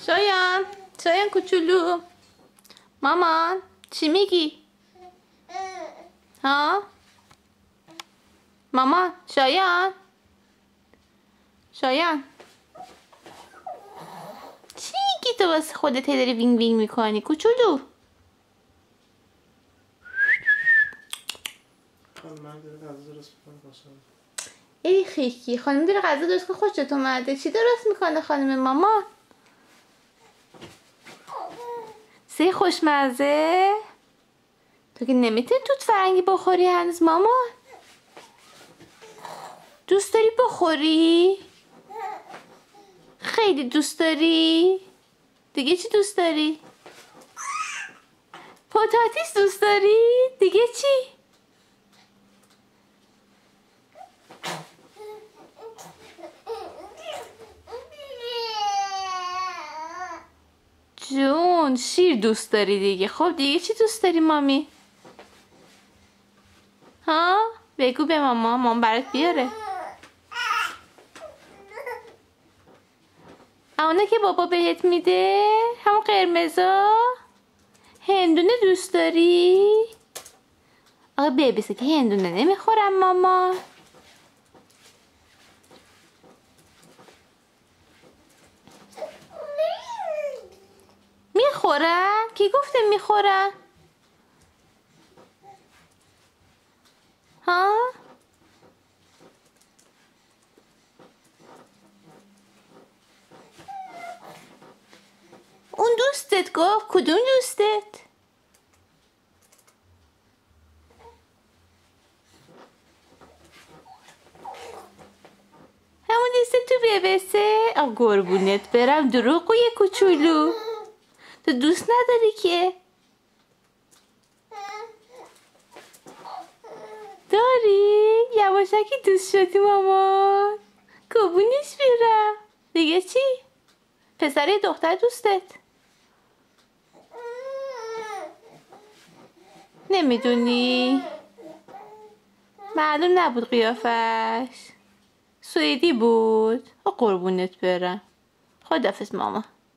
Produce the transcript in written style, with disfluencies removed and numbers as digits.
شایان کوچولو، مامان چی میگی؟ ها؟ مامان شایان چی میگی تو واسه خودت داری وینگ وینگ میکنی کوچولو؟ ای خیکی خانم داره غذا درست کنه، خوشت اومده؟ چی درست میکنه خانم مامان؟ سه خوشمزه؟ تو که نمیتونی توت فرنگی بخوری هنوز مامان. دوست داری بخوری؟ خیلی دوست داری؟ دیگه چی دوست داری؟ پتاتیس دوست داری؟ دیگه چی؟ جون شیر دوست داری دیگه. خب دیگه چی دوست داری مامی؟ ها؟ بگو به مامان برات بیاره. اونه که بابا بهت میده همون قرمزا. هندونه دوست داری؟ آقا ببسه که هندونه نمیخورم ماما. میخورن؟ کی گفته میخورن؟ ها؟ اون دوستت گفت؟ کدوم دوستت؟ همون دوستت تو ببسه؟ قربونت برم دروغگوی کوچولو. تو دوست نداری که؟ داری؟ یواشکی دوست شدی مامان. قربونش برم. دیگه چی؟ پسر دختر دوستت؟ نمیدونی؟ معلوم نبود قیافش. سوئدی بود. قربونت برم. خداحافظ ماما.